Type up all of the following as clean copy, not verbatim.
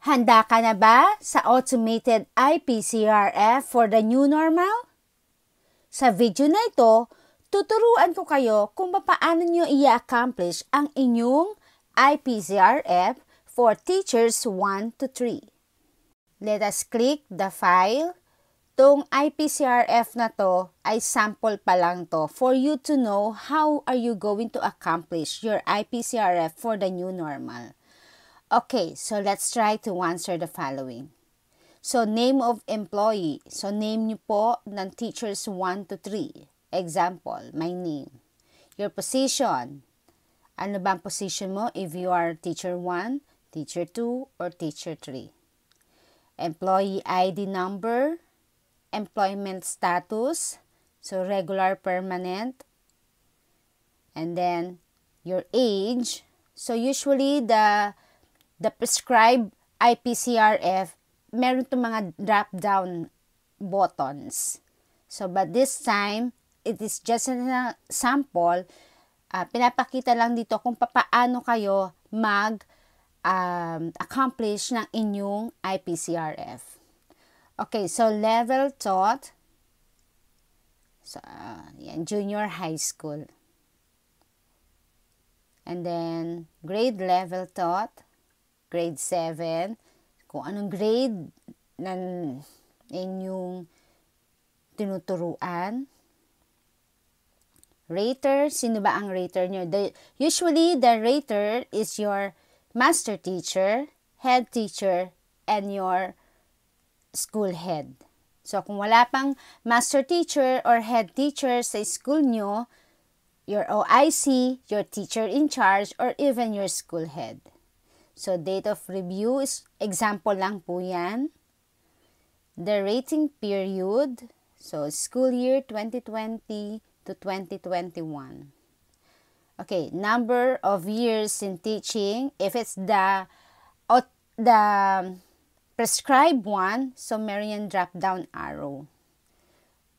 Handa ka na ba sa automated Ipcrf for the new normal? Sa video na ito, tuturuan ko kayo kung paano nyo i-accomplish ang inyong Ipcrf for teachers 1 to 3. Let us click the file. Tong Ipcrf na to ay sample pa lang to for you to know how are you going to accomplish your Ipcrf for the new normal. Okay, so let's try to answer the following. So, name of employee. So, name nyo po ng teachers 1 to 3. Example, my name. Your position. Ano ba ang position mo if you are teacher 1, teacher 2, or teacher 3? Employee ID number. Employment status. So, regular, permanent. And then, your age. So, usually, the prescribed Ipcrf, meron itong mga drop-down buttons. So, but this time, it is just a sample. Pinapakita lang dito kung paano kayo mag-accomplish ng inyong Ipcrf. Okay, so level taught. So, yan, junior high school. And then, grade level taught. Grade 7, kung anong grade ng inyong tinuturuan. Rater, sino ba ang rater nyo? Usually, the rater is your master teacher, head teacher, and your school head. So, kung wala pang master teacher or head teacher sa school nyo, your OIC, your teacher in charge, or even your school head. So, date of review is example lang po yan. The rating period, so school year 2020 to 2021. Okay, number of years in teaching. If it's the prescribed one, so meron yung drop down arrow.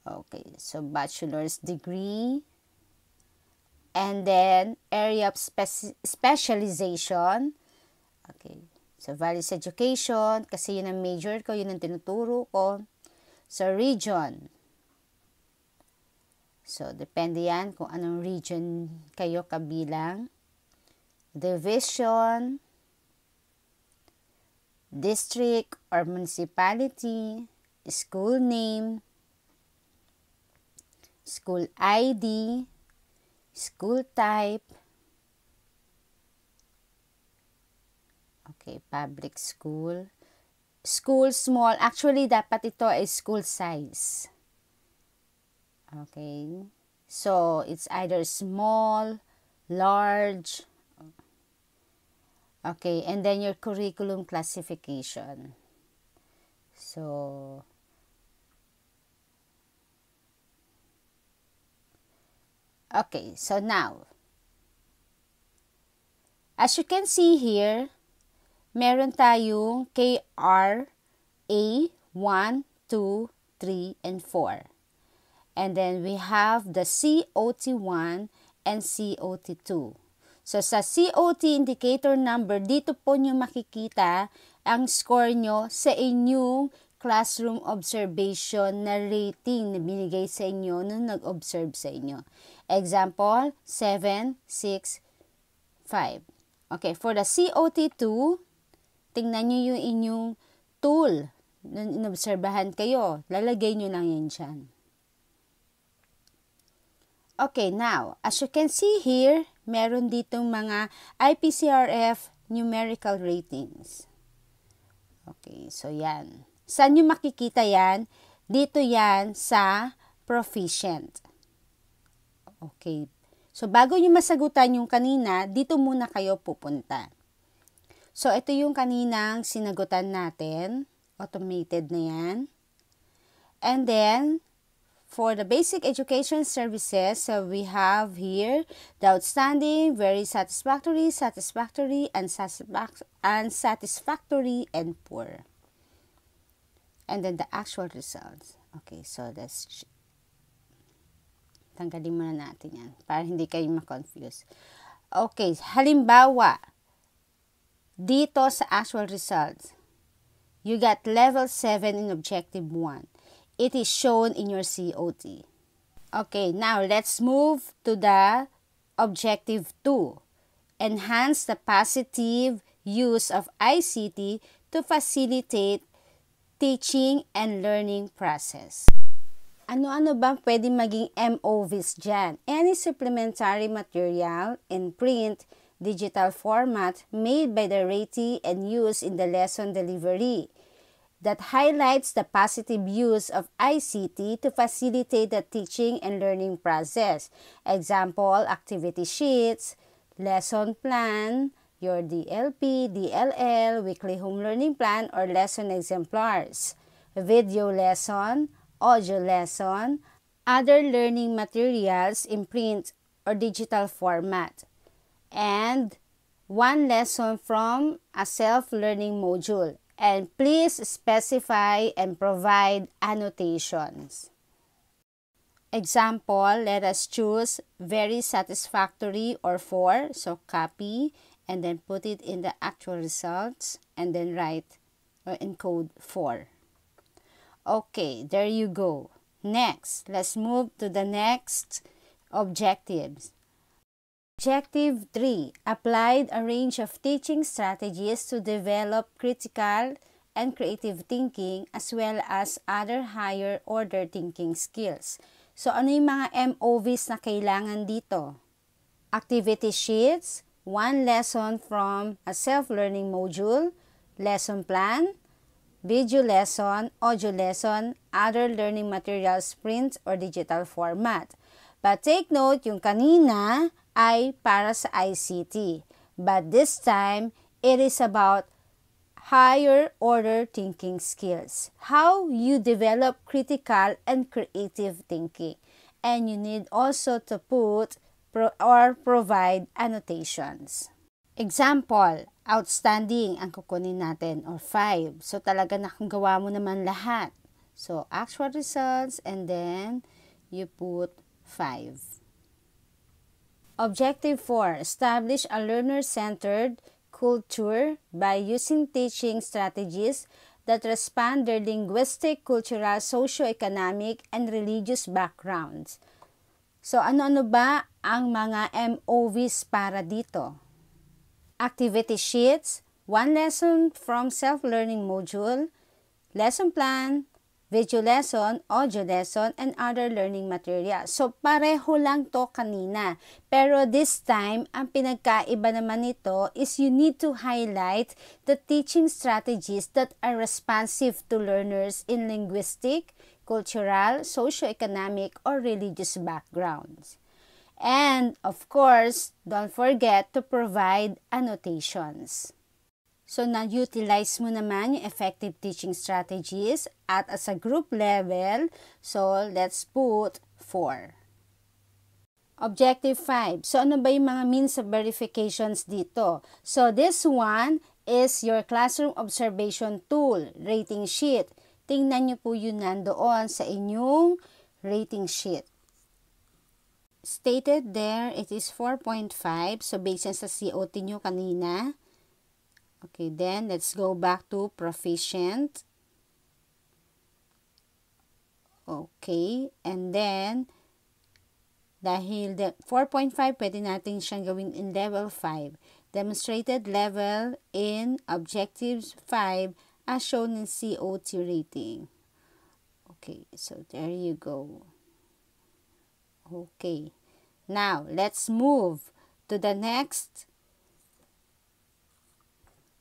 Okay, so bachelor's degree. And then area of specialization. Okay. So, values education, kasi yun ang major ko, yun ang tinuturo ko. So, region. So, depende yan kung anong region kayo kabilang. Division, district or municipality, school name, school ID, school type, okay, public school. School small. Actually, dapat ito ay school size. Okay. So, it's either small, large. Okay. And then your curriculum classification. So, okay. So, now, as you can see here, meron tayong KR A 1, 2, 3, and 4. And then we have the COT1 and COT2. So sa COT indicator number, dito po nyo makikita ang score nyo sa inyong classroom observation na rating na binigay sa inyo nung nag-observe sa inyo. Example, 7, 6, 5. Okay, for the COT2, tingnan nyo yung inyong tool na inobserbahan kayo. Lalagay nyo lang yan dyan. Okay, now, as you can see here, meron ditong mga Ipcrf numerical ratings. Okay, so yan. Saan nyo makikita yan? Dito yan sa proficient. Okay. So, bago nyo masagutan yung kanina, dito muna kayo pupunta. So, ito yung kaninang sinagutan natin. Automated na yan. And then, for the basic education services, so we have here the outstanding, very satisfactory, satisfactory, unsatisfactory, and poor. And then the actual results. Okay, so let's tanggalin muna natin yan para hindi kayo ma-confuse. Okay, halimbawa, dito sa actual results, You got level 7 in Objective 1. It is shown in your COT. Okay, now let's move to the Objective 2. Enhance the positive use of ICT to facilitate teaching and learning process. Ano-ano ba pwede maging MOVs dyan? Any supplementary material in print, digital format made by the ratee and used in the lesson delivery that highlights the positive use of ICT to facilitate the teaching and learning process. Example, activity sheets, lesson plan, your DLP, DLL, weekly home learning plan, or lesson exemplars, video lesson, audio lesson, other learning materials in print or digital format, and one lesson from a self-learning module. And please specify and provide annotations. Example, let us choose very satisfactory or 4. So copy and then put it in the actual results and then write or encode 4. Okay, there you go. Next, let's move to the next objectives. Objective 3. Applied a range of teaching strategies to develop critical and creative thinking as well as other higher order thinking skills. So, ano yung mga MOVs na kailangan dito? Activity sheets, one lesson from a self-learning module, lesson plan, video lesson, audio lesson, other learning materials print or digital format. But take note, yung kanina ay para sa ICT. But this time, it is about higher order thinking skills. How you develop critical and creative thinking. And you need also to put or provide annotations. Example, outstanding ang kukunin natin or 5. So talaga nakagawa mo naman lahat. So actual results and then you put 5. Objective 4. Establish a learner-centered culture by using teaching strategies that respond their linguistic, cultural, socio-economic, and religious backgrounds. So, ano-ano ba ang mga MOVs para dito? Activity sheets, one lesson from self-learning module, lesson plan, video lesson, audio lesson, and other learning materials. So, pareho lang to kanina. Pero this time, ang pinagkaiba naman nito is you need to highlight the teaching strategies that are responsive to learners in linguistic, cultural, socio-economic, or religious backgrounds. And, of course, don't forget to provide annotations. So, na-utilize mo naman yung effective teaching strategies at as a group level, so let's put 4. Objective 5. So, ano ba yung mga means of verifications dito? So, this one is your classroom observation tool, rating sheet. Tingnan nyo po yun nandoon sa inyong rating sheet. Stated there, it is 4.5. So, based sa COT nyo kanina. Okay, then let's go back to proficient. Okay, and then dahil 4.5, pwede natin siyang gawin in level 5. Demonstrated level in objectives 5 as shown in COT rating. Okay, so there you go. Okay, now let's move to the next.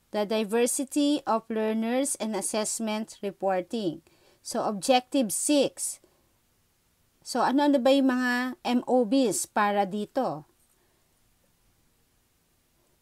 The diversity of learners and assessment reporting. So, objective 6. So, ano ba yung mga MOBs para dito?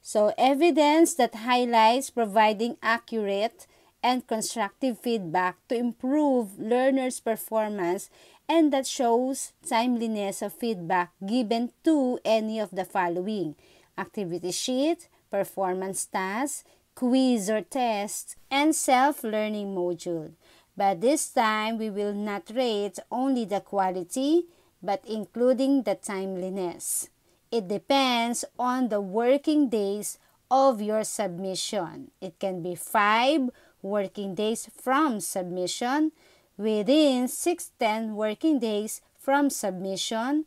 So, evidence that highlights providing accurate and constructive feedback to improve learners' performance and that shows timeliness of feedback given to any of the following: activity sheet, performance tasks, quiz or test, and self-learning module. But this time, we will not rate only the quality, but including the timeliness. It depends on the working days of your submission. It can be 5, working days from submission, within 6-10 working days from submission,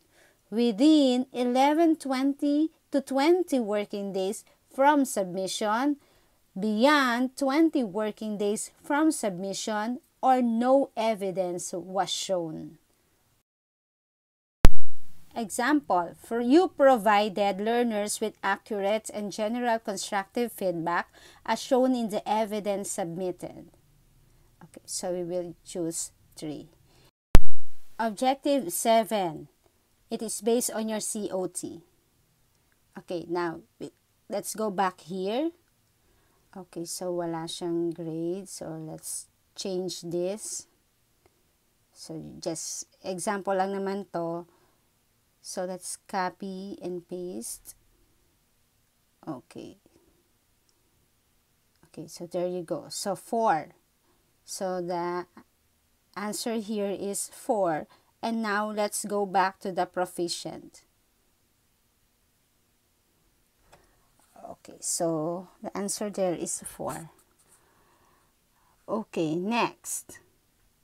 within 11-20 to 20 working days from submission, beyond 20 working days from submission, or no evidence was shown. Example, for you provided learners with accurate and general constructive feedback as shown in the evidence submitted. Okay, so we will choose 3. Objective 7. It is based on your COT. Okay, now let's go back here. Okay, so wala siyang grade. So let's change this. So just example lang naman to. So let's copy and paste. Okay. Okay, so there you go. So 4. So the answer here is 4. And now let's go back to the proficient. Okay, so the answer there is 4. Okay, next.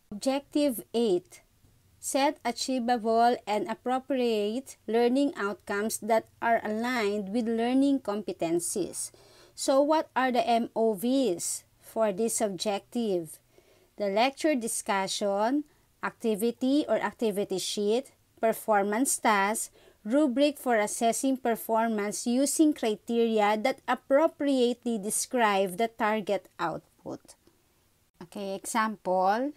Objective 8. Set achievable and appropriate learning outcomes that are aligned with learning competencies. So what are the MOVs for this objective? The lecture discussion, activity or activity sheet, performance task, rubric for assessing performance using criteria that appropriately describe the target output. Okay, example.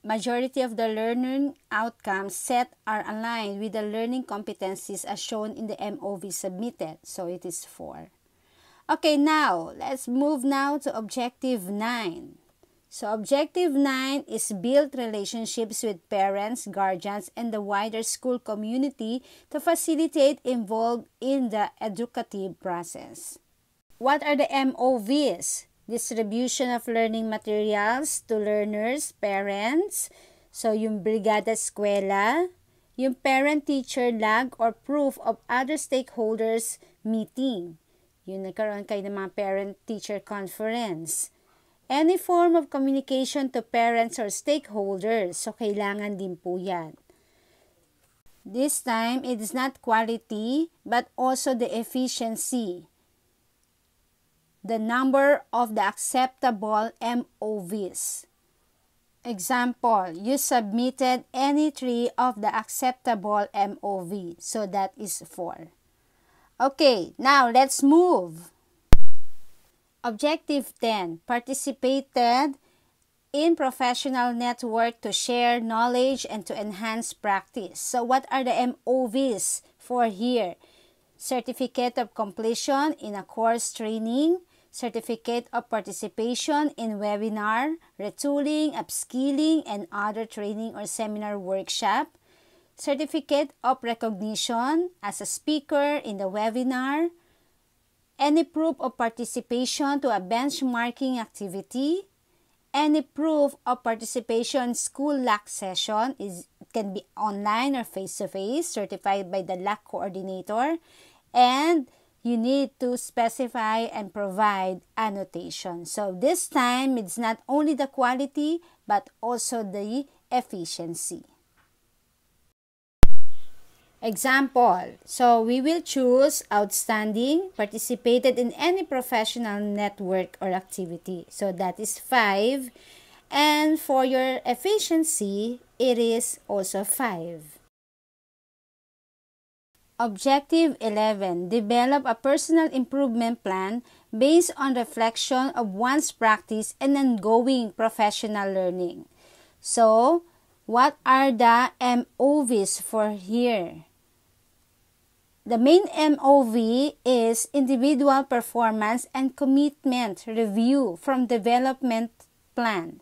Majority of the learning outcomes set are aligned with the learning competencies as shown in the MOV submitted. So it is 4. Okay, now let's move now to objective 9. So objective 9 is build relationships with parents, guardians, and the wider school community to facilitate involved in the educative process. What are the MOVs? Distribution of learning materials to learners, parents. So yung Brigada Eskwela, yung parent-teacher log or proof of other stakeholders meeting. Yung nagkaroon kayo ng mga parent-teacher conference. Any form of communication to parents or stakeholders. So kailangan din po yan. This time, it is not quality but also the efficiency. The number of the acceptable MOVs. Example, you submitted any 3 of the acceptable MOV. So that is 4. Okay, now let's move. Objective 10. Participated in professional network to share knowledge and to enhance practice. So what are the MOVs for here? Certificate of completion in a course training, certificate of participation in webinar, retooling, upskilling, and other training or seminar workshop, certificate of recognition as a speaker in the webinar, any proof of participation to a benchmarking activity, any proof of participation school LAC session, it can be online or face-to-face, certified by the LAC coordinator, and you need to specify and provide annotation. So this time, it's not only the quality, but also the efficiency. Example, so we will choose outstanding, participated in any professional network or activity. So that is 5. And for your efficiency, it is also 5. Objective 11. Develop a personal improvement plan based on reflection of one's practice and ongoing professional learning. So, what are the MOVs for here? The main MOV is individual performance and commitment review from development plan.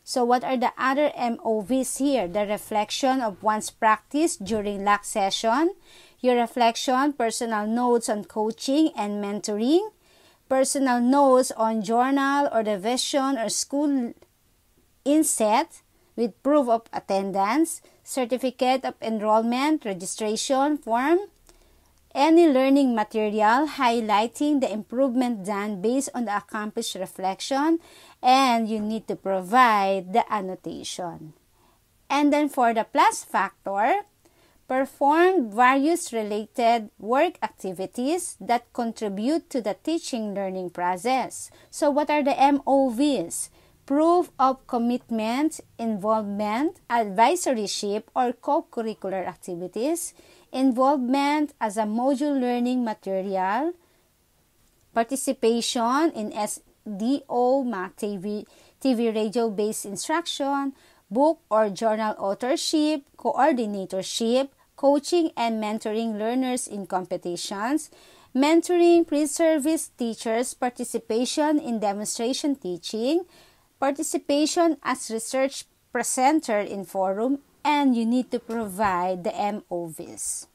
So what are the other MOVs here? The reflection of one's practice during LAC session, your reflection, personal notes on coaching and mentoring, personal notes on journal or division or school inset with proof of attendance, certificate of enrollment, registration form, Any learning material highlighting the improvement done based on the accomplished reflection, and you need to provide the annotation. And then for the plus factor, perform various related work activities that contribute to the teaching learning process. So what are the MOVs? Proof of commitment, involvement, advisoryship or co-curricular activities, involvement as a module learning material, participation in SDO, Mac TV radio-based instruction, book or journal authorship, coordinatorship, coaching and mentoring learners in competitions, mentoring pre-service teachers, participation in demonstration teaching, participation as research presenter in forum, and you need to provide the MOVs.